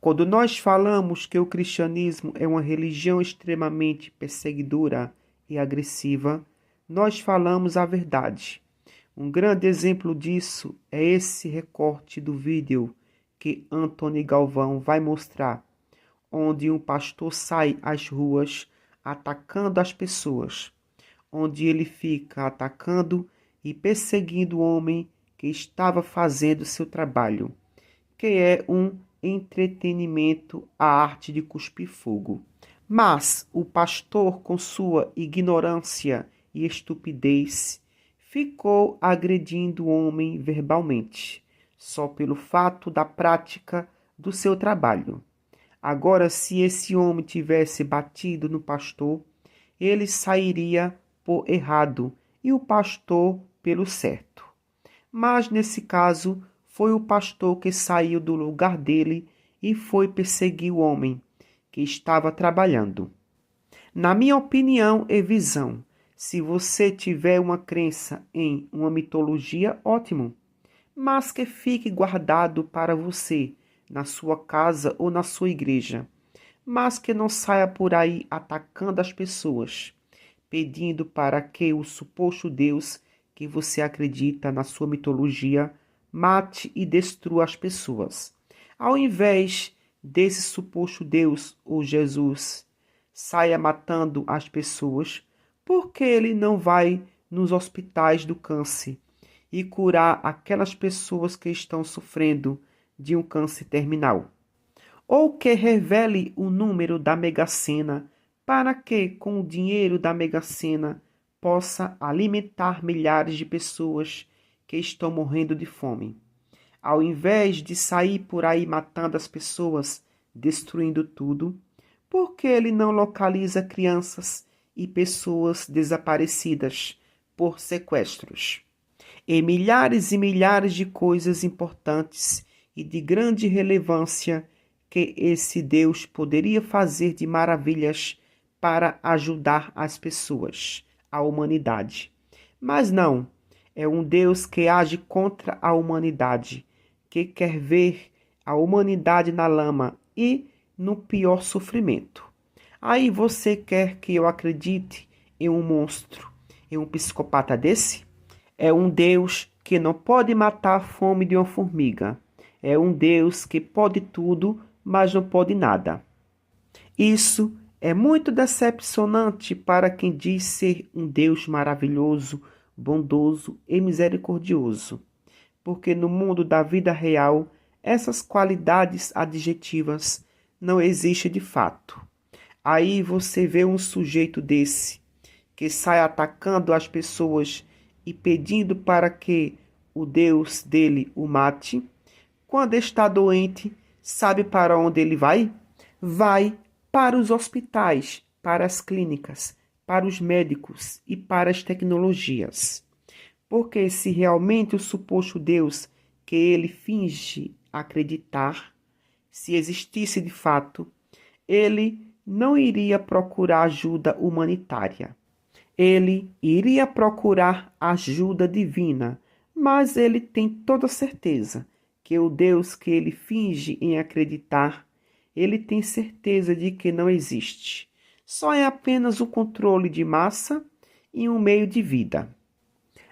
Quando nós falamos que o cristianismo é uma religião extremamente perseguidora e agressiva, nós falamos a verdade. Um grande exemplo disso é esse recorte do vídeo que Antony Galvão vai mostrar, onde um pastor sai às ruas atacando as pessoas, onde ele fica atacando e perseguindo o homem que estava fazendo seu trabalho, que é um entretenimento, a arte de cuspir fogo. Mas o pastor, com sua ignorância e estupidez, ficou agredindo o homem verbalmente, só pelo fato da prática do seu trabalho. Agora, se esse homem tivesse batido no pastor, ele sairia por errado e o pastor pelo certo. Mas nesse caso, foi o pastor que saiu do lugar dele e foi perseguir o homem que estava trabalhando. Na minha opinião e visão, se você tiver uma crença em uma mitologia, ótimo, mas que fique guardado para você, na sua casa ou na sua igreja, mas que não saia por aí atacando as pessoas, pedindo para que o suposto Deus que você acredita na sua mitologia mate e destrua as pessoas. Ao invés desse suposto Deus ou Jesus saia matando as pessoas, por que ele não vai nos hospitais do câncer e curar aquelas pessoas que estão sofrendo de um câncer terminal? Ou que revele o número da Mega Sena para que, com o dinheiro da Mega Sena, possa alimentar milhares de pessoas que estão morrendo de fome. Ao invés de sair por aí matando as pessoas, destruindo tudo, por que ele não localiza crianças e pessoas desaparecidas por sequestros? E milhares de coisas importantes e de grande relevância que esse Deus poderia fazer de maravilhas para ajudar as pessoas, a humanidade. Mas não, é um Deus que age contra a humanidade, que quer ver a humanidade na lama e no pior sofrimento. Aí você quer que eu acredite em um monstro, em um psicopata desse? É um Deus que não pode matar a fome de uma formiga. É um Deus que pode tudo, mas não pode nada. Isso é muito decepcionante para quem diz ser um Deus maravilhoso, bondoso e misericordioso, porque no mundo da vida real, essas qualidades adjetivas não existem de fato. Aí você vê um sujeito desse, que sai atacando as pessoas e pedindo para que o Deus dele o mate. Quando está doente, sabe para onde ele vai? Vai para os hospitais, para as clínicas, para os médicos e para as tecnologias. Porque se realmente o suposto Deus que ele finge acreditar, se existisse de fato, ele não iria procurar ajuda humanitária. Ele iria procurar ajuda divina, mas ele tem toda certeza que o Deus que ele finge em acreditar, ele tem certeza de que não existe. Só é apenas o controle de massa e um meio de vida.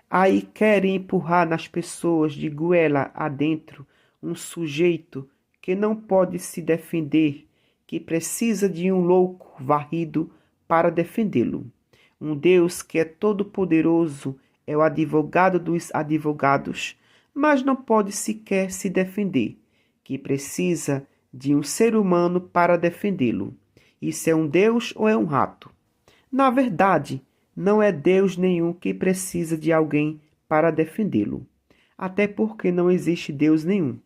Aí querem empurrar nas pessoas de goela adentro um sujeito que não pode se defender, que precisa de um louco varrido para defendê-lo. Um Deus que é todo-poderoso, é o advogado dos advogados, mas não pode sequer se defender, que precisa de um ser humano para defendê-lo. Isso é um Deus ou é um rato? Na verdade, não é Deus nenhum que precisa de alguém para defendê-lo, até porque não existe Deus nenhum.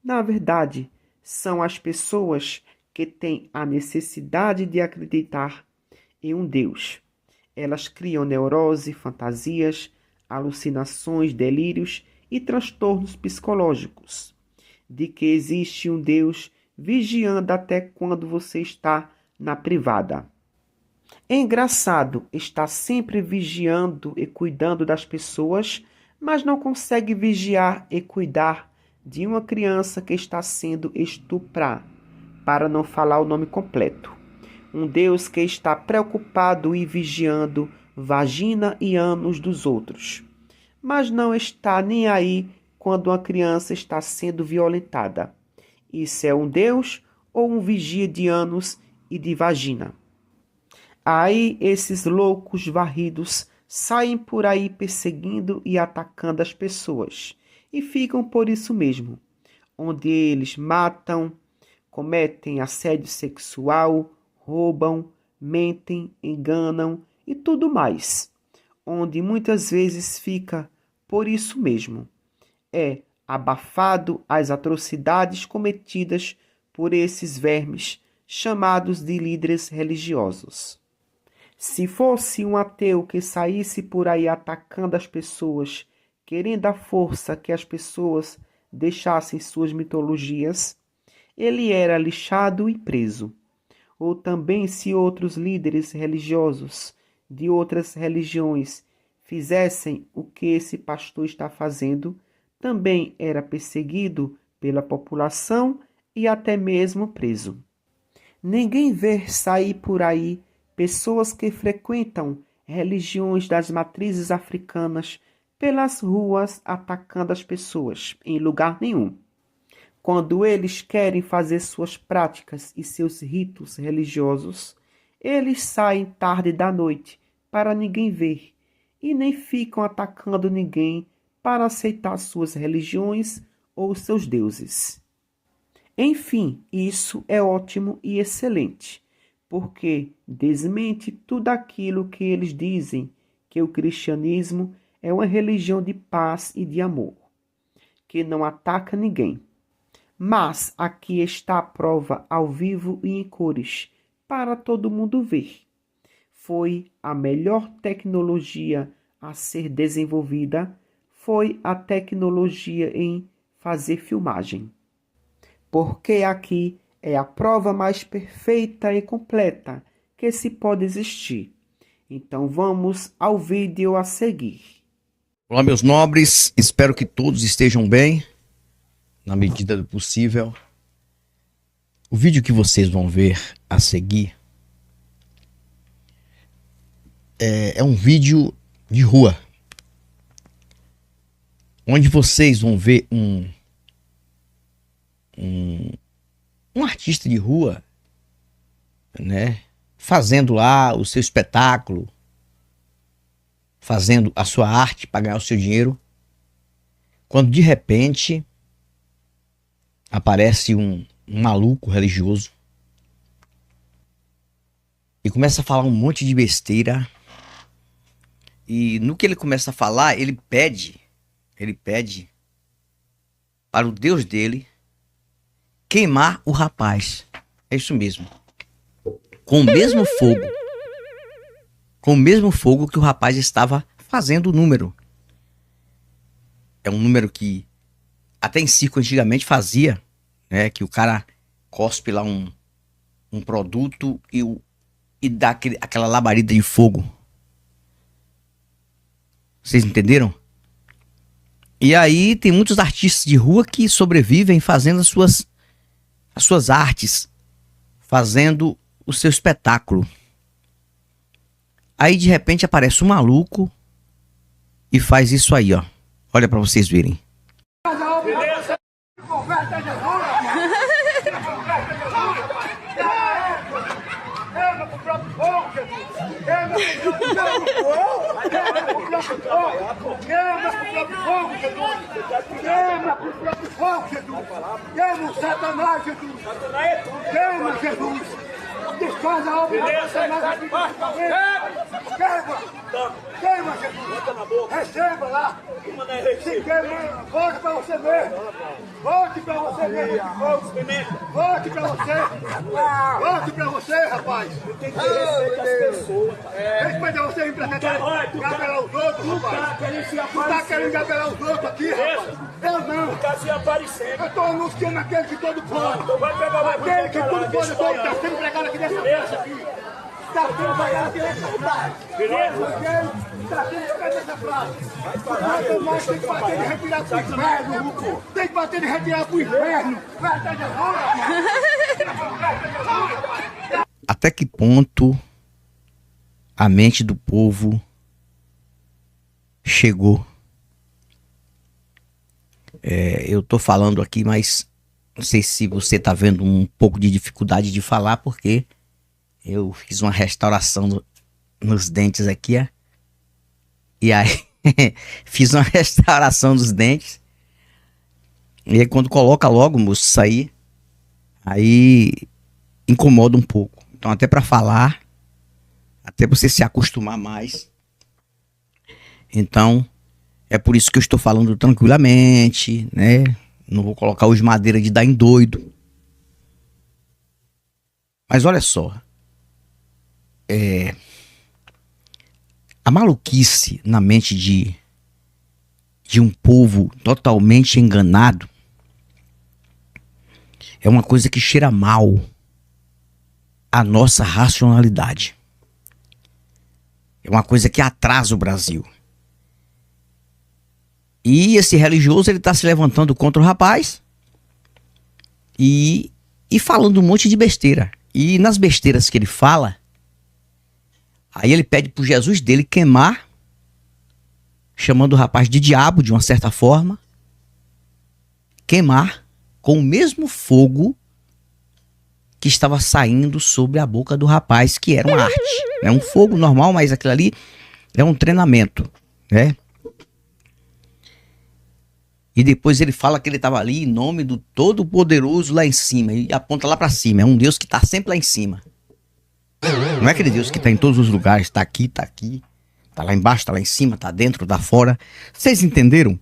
Na verdade, são as pessoas que têm a necessidade de acreditar em um Deus. Elas criam neurose, fantasias, alucinações, delírios e transtornos psicológicos, de que existe um Deus vigiando até quando você está na privada. É engraçado estar sempre vigiando e cuidando das pessoas, mas não consegue vigiar e cuidar de uma criança que está sendo estuprada, para não falar o nome completo. Um Deus que está preocupado e vigiando vagina e ânus dos outros, mas não está nem aí quando uma criança está sendo violentada. Isso é um Deus ou um vigia de ânus e de vagina? Aí esses loucos varridos saem por aí perseguindo e atacando as pessoas, e ficam por isso mesmo, onde eles matam, cometem assédio sexual, roubam, mentem, enganam e tudo mais, onde muitas vezes fica por isso mesmo. É abafado as atrocidades cometidas por esses vermes chamados de líderes religiosos. Se fosse um ateu que saísse por aí atacando as pessoas, querendo à força que as pessoas deixassem suas mitologias, ele era lixado e preso. Ou também se outros líderes religiosos de outras religiões fizessem o que esse pastor está fazendo, também era perseguido pela população e até mesmo preso. Ninguém vê sair por aí pessoas que frequentam religiões das matrizes africanas pelas ruas atacando as pessoas em lugar nenhum. Quando eles querem fazer suas práticas e seus ritos religiosos, eles saem tarde da noite para ninguém ver e nem ficam atacando ninguém para aceitar suas religiões ou seus deuses. Enfim, isso é ótimo e excelente, porque desmente tudo aquilo que eles dizem que o cristianismo é uma religião de paz e de amor, que não ataca ninguém. Mas aqui está a prova ao vivo e em cores, para todo mundo ver. Foi a melhor tecnologia a ser desenvolvida, foi a tecnologia em fazer filmagem. Porque aqui é a prova mais perfeita e completa que se pode existir. Então vamos ao vídeo a seguir. Olá, meus nobres, espero que todos estejam bem, na medida do possível. O vídeo que vocês vão ver a seguir é um vídeo de rua, onde vocês vão ver um artista de rua, né, fazendo lá o seu espetáculo, fazendo a sua arte para ganhar o seu dinheiro, quando de repente aparece um maluco religioso e começa a falar um monte de besteira. E no que ele começa a falar, ele pede para o Deus dele queimar o rapaz. É isso mesmo. Com o mesmo fogo que o rapaz estava fazendo o número. É um número que até em circo antigamente fazia, né? Que o cara cospe lá um produto e dá aquela labareda de fogo. Vocês entenderam? E aí tem muitos artistas de rua que sobrevivem fazendo as suas artes, fazendo o seu espetáculo. Aí de repente aparece um maluco e faz isso aí, ó. Olha pra vocês verem. Queima o Satanás, Jesus! Queima, Jesus! Desfaz a obra do Satanás! Queima, Jesus! Receba lá! Se queima, volte para você mesmo! Volte para você mesmo! Volte para você! Volte para você, rapaz! Tem que respeitar as pessoas. Respeita você, representante! Gabelar os outros, rapaz! Tu tá querendo gabelar os outros aqui, rapaz? Eu não! Tá se aparecendo. Eu tô anunciando aquele que todo pode! Então vai pegar o Aquele que tudo pode, tá sendo pregado aqui nessa praça aqui! Tá sendo pregado aqui nessa praça! Beleza? Tá sendo pregado nessa praça! Mas tem que bater de retirar pro inferno, Ruco! Tem que bater de retirar pro inferno! Vai até Jesus! Até que ponto a mente do povo chegou? Eu tô falando aqui, mas não sei se você tá vendo um pouco de dificuldade de falar, porque eu fiz uma restauração nos dentes aqui, ó. E aí, fiz uma restauração dos dentes. E aí, quando coloca logo, moço, isso aí incomoda um pouco. Então, até para falar, até você se acostumar mais. Então, é por isso que eu estou falando tranquilamente, né? Não vou colocar hoje madeira de dar em doido. Mas olha só. A maluquice na mente de um povo totalmente enganado é uma coisa que cheira mal a nossa racionalidade. É uma coisa que atrasa o Brasil. E esse religioso, ele tá se levantando contra o rapaz e falando um monte de besteira. E nas besteiras que ele fala, aí ele pede pro Jesus dele queimar, chamando o rapaz de diabo, de uma certa forma, queimar com o mesmo fogo que estava saindo sobre a boca do rapaz, que era uma arte. É um fogo normal, mas aquilo ali é um treinamento, né? E depois ele fala que ele estava ali em nome do Todo-Poderoso lá em cima. E aponta lá para cima. É um Deus que está sempre lá em cima. Não é aquele Deus que está em todos os lugares. Está aqui, está lá embaixo, está lá em cima, está dentro, está fora. Vocês entenderam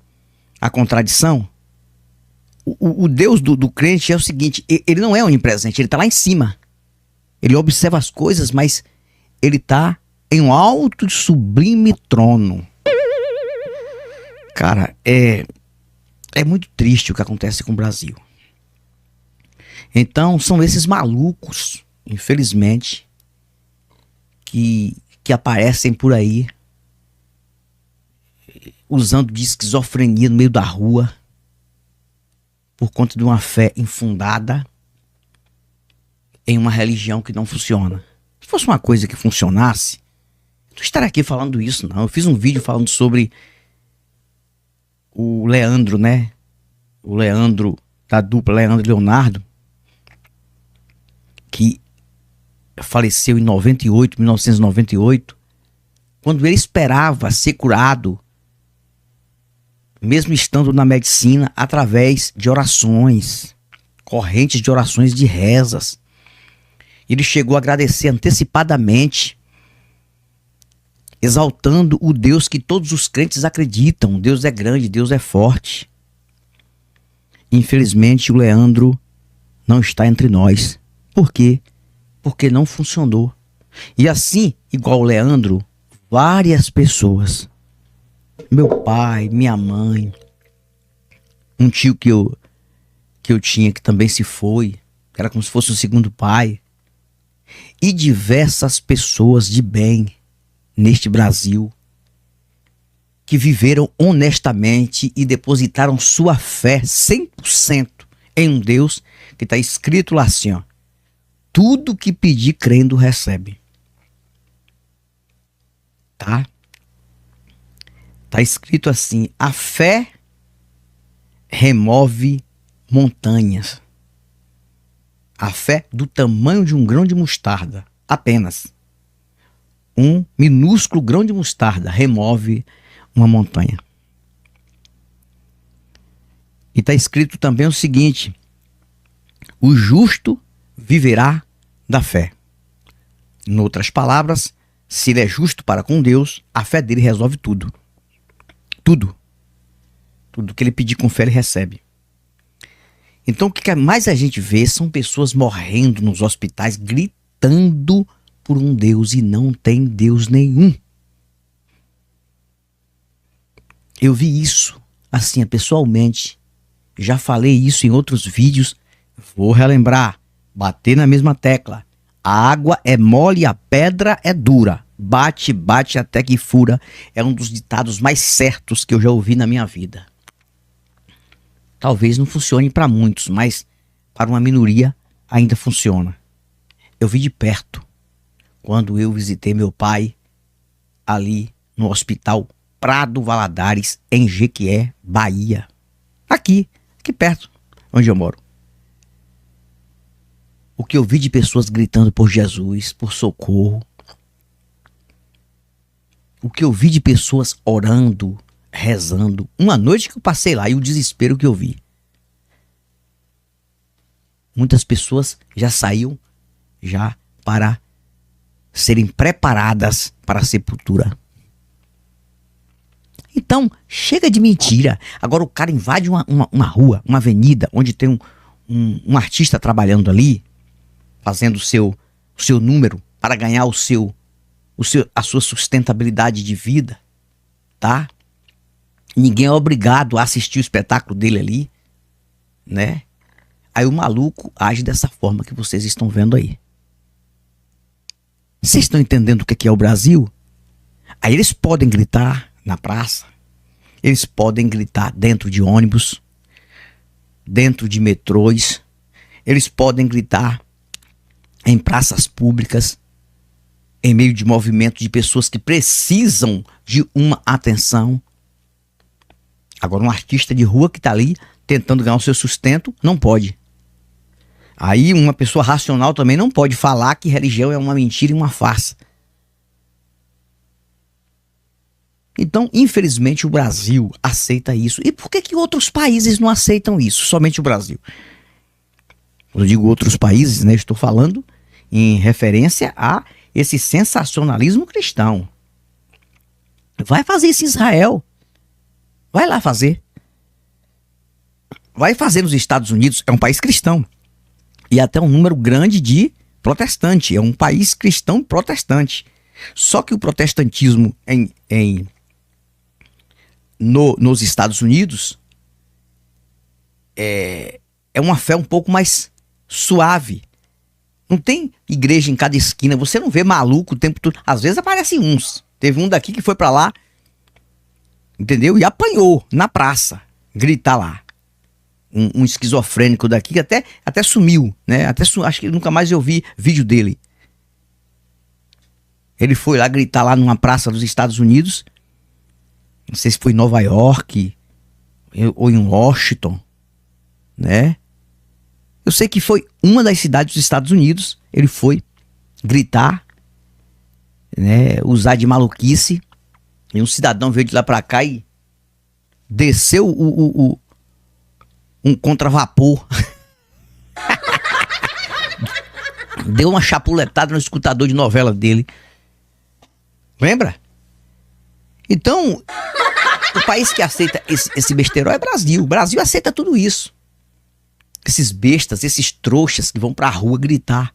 a contradição? O Deus do crente é o seguinte. Ele não é onipresente, ele está lá em cima. Ele observa as coisas, mas ele está em um alto e sublime trono. Cara, é muito triste o que acontece com o Brasil. Então, são esses malucos, infelizmente, que aparecem por aí, usando de esquizofrenia no meio da rua, por conta de uma fé infundada em uma religião que não funciona. Se fosse uma coisa que funcionasse, eu não estaria aqui falando isso, não. Eu fiz um vídeo falando sobre o Leandro, né? O Leandro, da dupla Leandro e Leonardo, que faleceu em 1998, quando ele esperava ser curado, mesmo estando na medicina, através de orações, correntes de orações, de rezas. Ele chegou a agradecer antecipadamente, exaltando o Deus que todos os crentes acreditam. Deus é grande, Deus é forte. Infelizmente, o Leandro não está entre nós. Por quê? Porque não funcionou. E assim, igual o Leandro, várias pessoas, meu pai, minha mãe, um tio que eu tinha que também se foi, que era como se fosse o segundo pai, e diversas pessoas de bem neste Brasil, que viveram honestamente e depositaram sua fé 100% em um Deus que está escrito lá assim, ó: tudo que pedir crendo recebe. Tá? Tá escrito assim: a fé remove montanhas. A fé do tamanho de um grão de mostarda, apenas. Um minúsculo grão de mostarda remove uma montanha. E está escrito também o seguinte: o justo viverá da fé. Em outras palavras, se ele é justo para com Deus, a fé dele resolve tudo. Tudo. Tudo que ele pedir com fé, ele recebe. Então o que mais a gente vê são pessoas morrendo nos hospitais, gritando por um Deus, e não tem Deus nenhum. Eu vi isso assim, pessoalmente. Já falei isso em outros vídeos. Vou relembrar, bater na mesma tecla. A água é mole e a pedra é dura. Bate, bate até que fura. É um dos ditados mais certos que eu já ouvi na minha vida. Talvez não funcione para muitos, mas para uma minoria ainda funciona. Eu vi de perto quando eu visitei meu pai ali no Hospital Prado Valadares, em Jequié, Bahia. Aqui perto, onde eu moro. O que eu vi de pessoas gritando por Jesus, por socorro. O que eu vi de pessoas orando, rezando. Uma noite que eu passei lá e o desespero que eu vi. Muitas pessoas já saíam já para serem preparadas para a sepultura. Então, chega de mentira. Agora o cara invade uma rua, uma avenida, onde tem um artista trabalhando ali, fazendo o seu número para ganhar a sua sustentabilidade de vida, tá? Ninguém é obrigado a assistir o espetáculo dele ali, né? Aí o maluco age dessa forma que vocês estão vendo aí. Vocês estão entendendo o que é o Brasil? Aí eles podem gritar na praça, eles podem gritar dentro de ônibus, dentro de metrôs, eles podem gritar em praças públicas, em meio de movimento de pessoas que precisam de uma atenção. Agora um artista de rua que está ali tentando ganhar o seu sustento, não pode. Aí uma pessoa racional também não pode falar que religião é uma mentira e uma farsa. Então, infelizmente, o Brasil aceita isso. E por que outros países não aceitam isso? Somente o Brasil. Quando eu digo outros países, né, estou falando em referência a esse sensacionalismo cristão. Vai fazer isso em Israel. Vai lá fazer. Vai fazer nos Estados Unidos. É um país cristão. E até um número grande de protestante. É um país cristão protestante. Só que o protestantismo nos Estados Unidos é uma fé um pouco mais suave. Não tem igreja em cada esquina. Você não vê maluco o tempo todo. Às vezes aparecem uns. Teve um daqui que foi pra lá, entendeu? E apanhou na praça. Gritar lá. Um esquizofrênico daqui que até sumiu, né? Acho que nunca mais eu vi vídeo dele. Ele foi lá gritar lá numa praça dos Estados Unidos. Não sei se foi em Nova York ou em Washington, né? Eu sei que foi uma das cidades dos Estados Unidos. Ele foi gritar, né? Usar de maluquice. E um cidadão veio de lá pra cá e desceu um contravapor. Deu uma chapuletada no escutador de novela dele. Lembra? Então, o país que aceita esse besteirol é Brasil. O Brasil aceita tudo isso. Esses bestas, esses trouxas que vão pra rua gritar,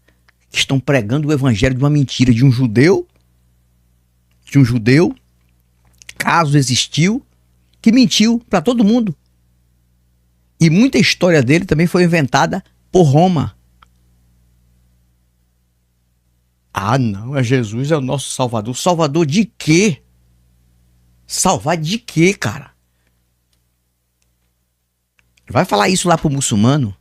que estão pregando o evangelho de uma mentira de um judeu, caso existiu, que mentiu pra todo mundo. E muita história dele também foi inventada por Roma. Ah, não, Jesus é o nosso Salvador. Salvador de quê? Salvar de quê, cara? Vai falar isso lá pro muçulmano?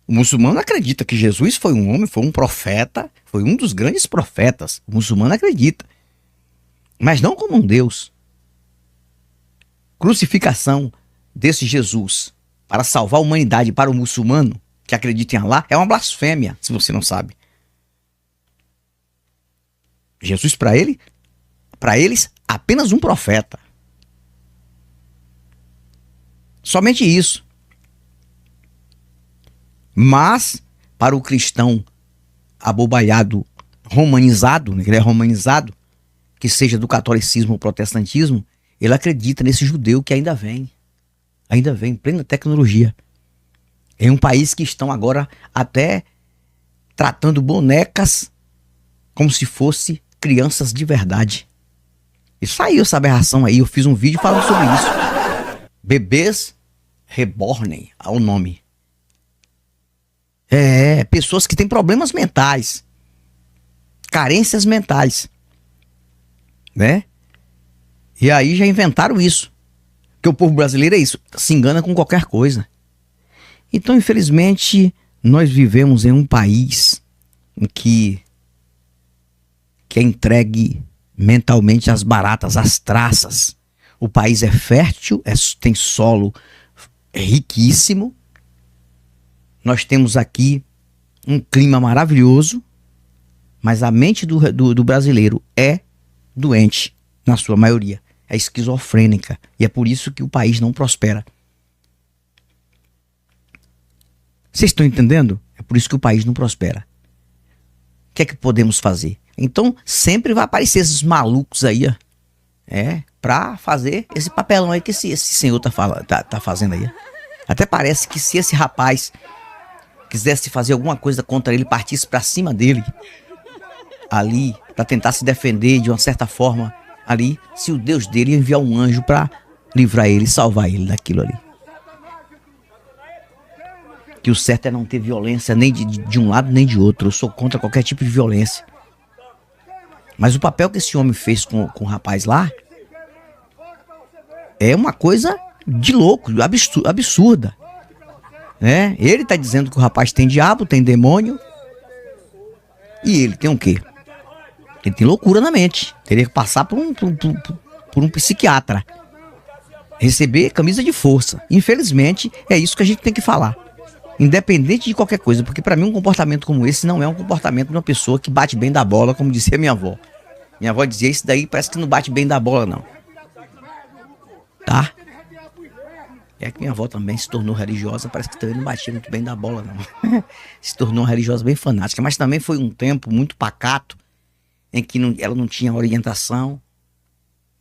O muçulmano acredita que Jesus foi um homem, foi um profeta, foi um dos grandes profetas. O muçulmano acredita. Mas não como um Deus. Crucificação desse Jesus para salvar a humanidade para o muçulmano que acredita em Allah é uma blasfêmia, se você não sabe. Jesus para eles, apenas um profeta. Somente isso. Mas, para o cristão abobalhado, romanizado, né, que ele é romanizado, que seja do catolicismo ou protestantismo, ele acredita nesse judeu que ainda vem em plena tecnologia. Em um país que estão agora até tratando bonecas como se fosse crianças de verdade. E saiu essa aberração aí, eu fiz um vídeo falando sobre isso. Bebês reborn, ao nome. Pessoas que têm problemas mentais, carências mentais, né? E aí já inventaram isso. Porque o povo brasileiro é isso, se engana com qualquer coisa. Então, infelizmente, nós vivemos em um país em que é entregue mentalmente às baratas, às traças. O país é fértil, tem solo riquíssimo. Nós temos aqui um clima maravilhoso, mas a mente do brasileiro é doente, na sua maioria. É esquizofrênica. E é por isso que o país não prospera. Vocês estão entendendo? É por isso que o país não prospera. O que é que podemos fazer? Então, sempre vai aparecer esses malucos aí, ó. Pra fazer esse papelão aí que esse senhor tá fazendo aí. Até parece que se esse rapaz quisesse fazer alguma coisa contra ele, partisse pra cima dele, ali, pra tentar se defender de uma certa forma, ali, se o Deus dele ia enviar um anjo pra livrar ele, salvar ele daquilo ali. Que o certo é não ter violência nem de um lado nem de outro. Eu sou contra qualquer tipo de violência. Mas o papel que esse homem fez com o rapaz lá é uma coisa de louco, absurda. Né? Ele tá dizendo que o rapaz tem diabo, tem demônio. E ele tem o quê? Ele tem loucura na mente. Teria que passar por um psiquiatra. Receber camisa de força. Infelizmente, é isso que a gente tem que falar. Independente de qualquer coisa, porque pra mim um comportamento como esse não é um comportamento de uma pessoa que bate bem da bola, como dizia minha avó. Minha avó dizia, isso daí parece que não bate bem da bola não. Tá? É que minha avó também se tornou religiosa, parece que também não batia muito bem da bola não. Se tornou uma religiosa bem fanática, mas também foi um tempo muito pacato, em que ela não tinha orientação,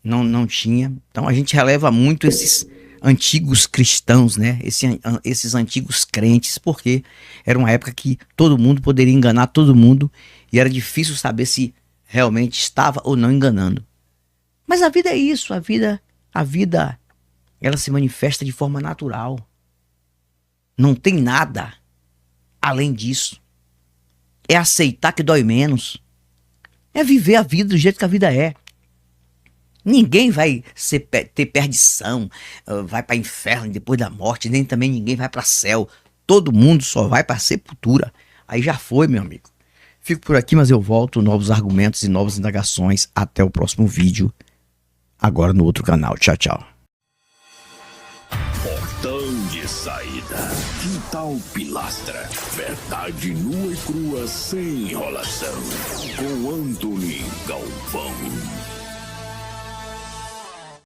não tinha. Então a gente releva muito esses antigos cristãos, né? Esses antigos crentes, porque era uma época que todo mundo poderia enganar todo mundo e era difícil saber se realmente estava ou não enganando. Mas a vida é isso, a vida ela se manifesta de forma natural. Não tem nada além disso. É aceitar que dói menos. É viver a vida do jeito que a vida é. Ninguém vai ter perdição, vai para inferno depois da morte, nem também ninguém vai para céu. Todo mundo só vai para sepultura. Aí já foi, meu amigo. Fico por aqui, mas eu volto, novos argumentos e novas indagações. Até o próximo vídeo, agora no outro canal. Tchau, tchau. Portão de saída. Quintal Pilastra. Verdade nua e crua sem enrolação. Com Anthony Galvão.